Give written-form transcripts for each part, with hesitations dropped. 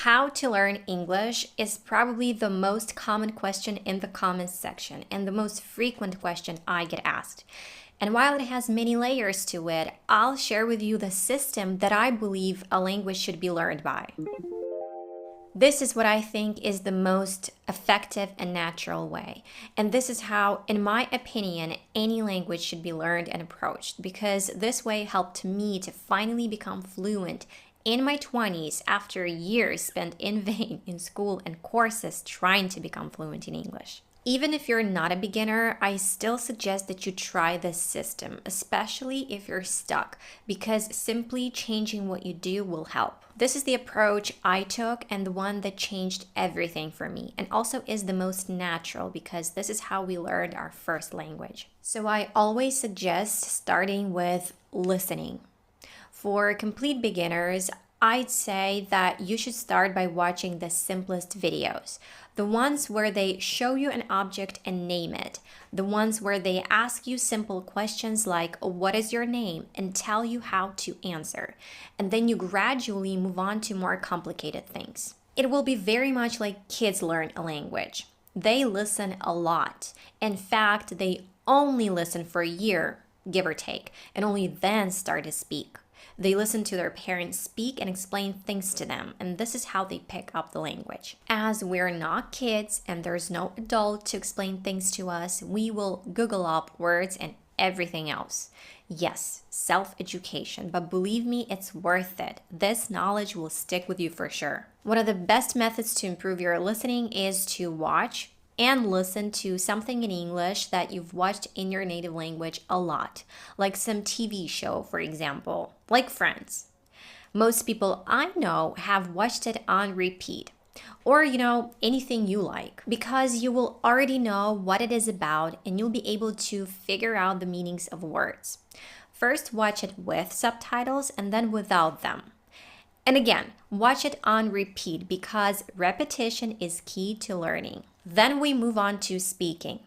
How to learn English is probably the most common question in the comments section and the most frequent question I get asked. And while it has many layers to it, I'll share with you the system that I believe a language should be learned by. This is what I think is the most effective and natural way. And this is how, in my opinion, any language should be learned and approached, because this way helped me to finally become fluent in my 20s after years spent in vain in school and courses trying to become fluent in English. Even if you're not a beginner, I still suggest that you try this system, especially if you're stuck, because simply changing what you do will help. This is the approach I took and the one that changed everything for me, and also is the most natural because this is how we learned our first language. So I always suggest starting with listening. For complete beginners, I'd say that you should start by watching the simplest videos. The ones where they show you an object and name it. The ones where they ask you simple questions like, what is your name? And tell you how to answer. And then you gradually move on to more complicated things. It will be very much like kids learn a language. They listen a lot. In fact, they only listen for a year, give or take, and only then start to speak. They listen to their parents speak and explain things to them, and this is how they pick up the language. As we're not kids and there's no adult to explain things to us, we will Google up words and everything else. Yes, self-education, but believe me, it's worth it. This knowledge will stick with you for sure. One of the best methods to improve your listening is to watch and listen to something in English that you've watched in your native language a lot, like some TV show, for example, like Friends. Most people I know have watched it on repeat, or anything you like, because you will already know what it is about and you'll be able to figure out the meanings of words. First, watch it with subtitles and then without them. And again, watch it on repeat because repetition is key to learning. Then we move on to speaking.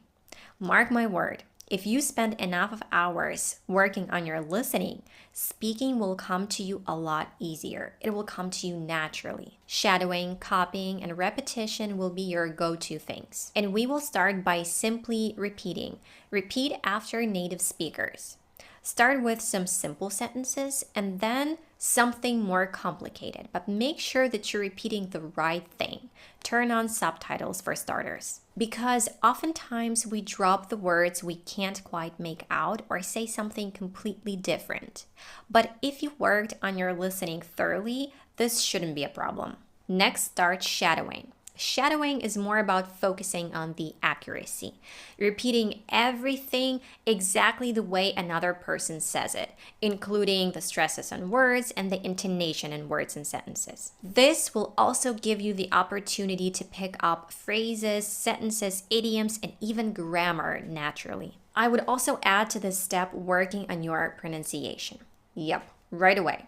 Mark my word, if you spend enough of hours working on your listening, speaking will come to you a lot easier. It will come to you naturally. Shadowing, copying, and repetition will be your go-to things. And we will start by simply repeating. Repeat after native speakers. Start with some simple sentences and then something more complicated, but make sure that you're repeating the right thing. Turn on subtitles for starters, because oftentimes we drop the words we can't quite make out or say something completely different. But if you worked on your listening thoroughly, this shouldn't be a problem. Next, start shadowing. Shadowing is more about focusing on the accuracy, repeating everything exactly the way another person says it, including the stresses on words and the intonation in words and sentences. This will also give you the opportunity to pick up phrases, sentences, idioms, and even grammar naturally. I would also add to this step working on your pronunciation. Yep, right away.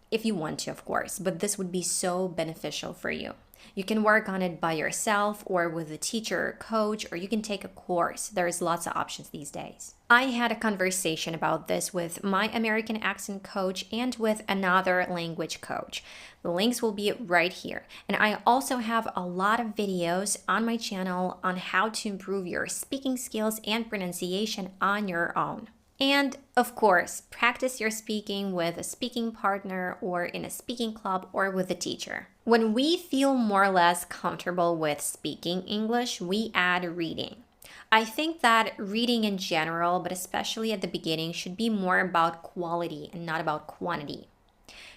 If you want to, of course, but this would be so beneficial for you. You can work on it by yourself or with a teacher or coach, or you can take a course. There's lots of options these days. I had a conversation about this with my American accent coach and with another language coach. The links will be right here. And I also have a lot of videos on my channel on how to improve your speaking skills and pronunciation on your own. And of course, practice your speaking with a speaking partner or in a speaking club or with a teacher. When we feel more or less comfortable with speaking English, we add reading. I think that reading in general, but especially at the beginning, should be more about quality and not about quantity.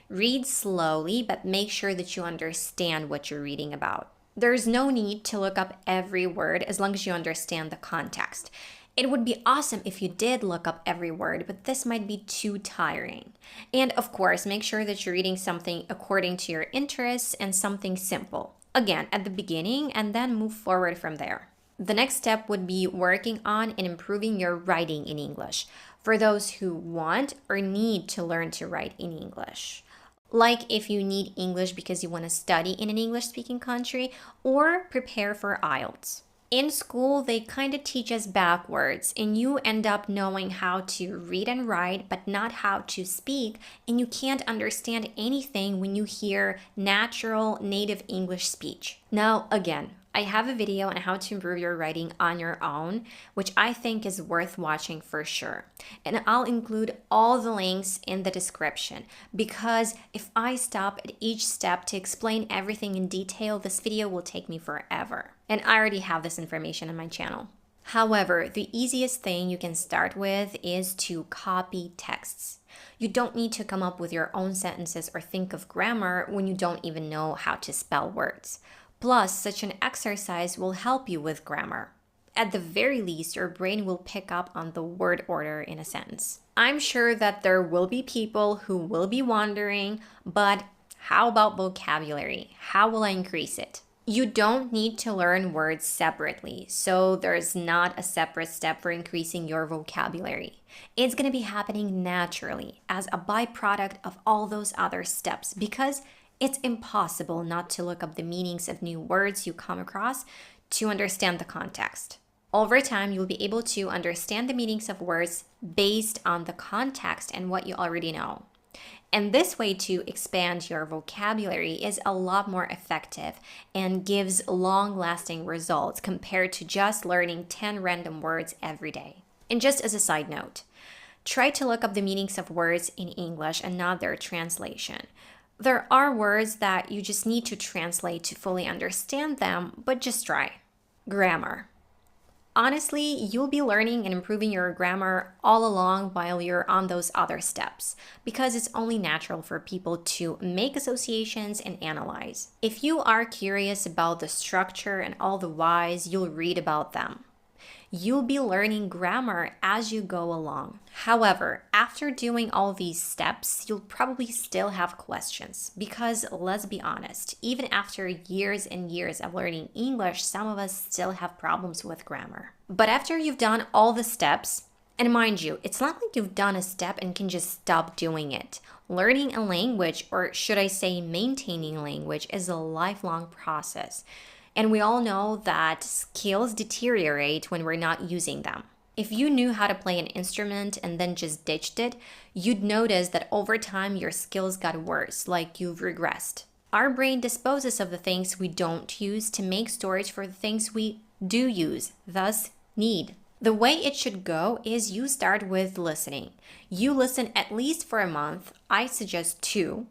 Read slowly, but make sure that you understand what you're reading about. There's no need to look up every word as long as you understand the context. It would be awesome if you did look up every word, but this might be too tiring. And of course, make sure that you're reading something according to your interests and something simple. Again, at the beginning, and then move forward from there. The next step would be working on and improving your writing in English for those who want or need to learn to write in English. Like if you need English because you want to study in an English-speaking country or prepare for IELTS. In school, they kind of teach us backwards, and you end up knowing how to read and write, but not how to speak, and you can't understand anything when you hear natural native English speech. Now, again, I have a video on how to improve your writing on your own, which I think is worth watching for sure. And I'll include all the links in the description because if I stop at each step to explain everything in detail, this video will take me forever. And I already have this information on my channel. However, the easiest thing you can start with is to copy texts. You don't need to come up with your own sentences or think of grammar when you don't even know how to spell words. Plus, such an exercise will help you with grammar. At the very least, your brain will pick up on the word order in a sentence. I'm sure that there will be people who will be wondering, but how about vocabulary? How will I increase it? You don't need to learn words separately, so there's not a separate step for increasing your vocabulary. It's going to be happening naturally as a byproduct of all those other steps because it's impossible not to look up the meanings of new words you come across to understand the context. Over time, you'll be able to understand the meanings of words based on the context and what you already know. And this way to expand your vocabulary is a lot more effective and gives long-lasting results compared to just learning 10 random words every day. And just as a side note, try to look up the meanings of words in English and not their translation. There are words that you just need to translate to fully understand them, but just try. Grammar. Honestly, you'll be learning and improving your grammar all along while you're on those other steps, because it's only natural for people to make associations and analyze. If you are curious about the structure and all the whys, you'll read about them. You'll be learning grammar as you go along. However, after doing all these steps, you'll probably still have questions because let's be honest, even after years and years of learning English, some of us still have problems with grammar. But after you've done all the steps, and mind you, it's not like you've done a step and can just stop doing it. Learning a language, or should I say maintaining language, is a lifelong process. And we all know that skills deteriorate when we're not using them. If you knew how to play an instrument and then just ditched it, you'd notice that over time your skills got worse, like you've regressed. Our brain disposes of the things we don't use to make storage for the things we do use, thus need. The way it should go is you start with listening. You listen at least for a month, I suggest 2.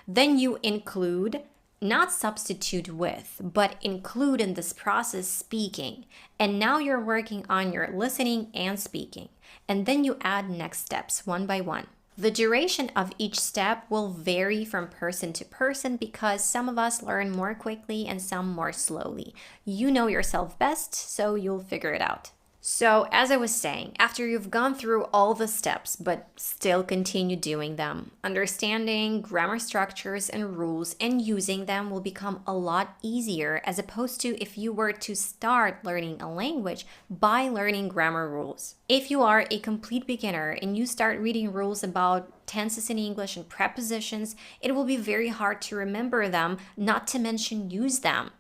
Then you include, not substitute with, but include in this process speaking. And now you're working on your listening and speaking. And then you add next steps one by one. The duration of each step will vary from person to person because some of us learn more quickly and some more slowly. You know yourself best, so you'll figure it out. So, as I was saying, after you've gone through all the steps but still continue doing them, understanding grammar structures and rules and using them will become a lot easier as opposed to if you were to start learning a language by learning grammar rules. If you are a complete beginner and you start reading rules about tenses in English and prepositions, it will be very hard to remember them, not to mention use them,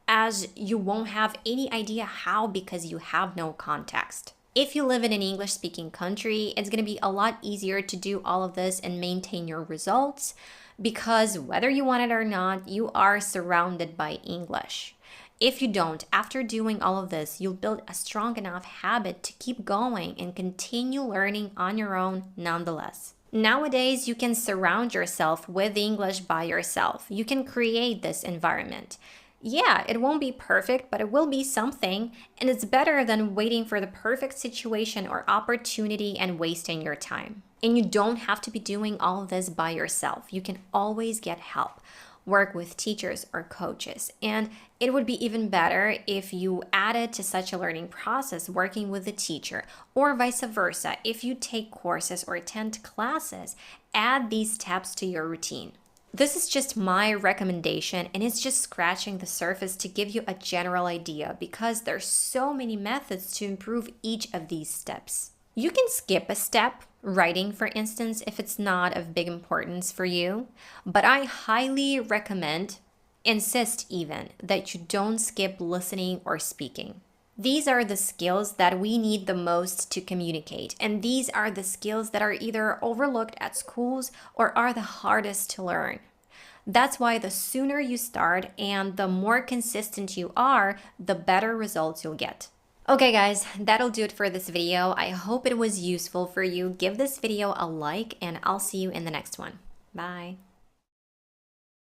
as you won't have any idea how because you have no context. If you live in an English-speaking country, it's going to be a lot easier to do all of this and maintain your results because whether you want it or not, you are surrounded by English. If you don't, after doing all of this, you'll build a strong enough habit to keep going and continue learning on your own nonetheless. Nowadays, you can surround yourself with English by yourself. You can create this environment. Yeah, it won't be perfect, but it will be something, and it's better than waiting for the perfect situation or opportunity and wasting your time. And you don't have to be doing all of this by yourself. You can always get help. Work with teachers or coaches. And it would be even better if you added to such a learning process working with a teacher, or vice versa. If you take courses or attend classes, add these steps to your routine. This is just my recommendation, and it's just scratching the surface to give you a general idea because there's so many methods to improve each of these steps. You can skip a step, writing for instance, if it's not of big importance for you, but I highly recommend, insist even, that you don't skip listening or speaking. These are the skills that we need the most to communicate, and these are the skills that are either overlooked at schools or are the hardest to learn. That's why the sooner you start and the more consistent you are, the better results you'll get. Okay guys, that'll do it for this video. I hope it was useful for you. Give this video a like and I'll see you in the next one. Bye.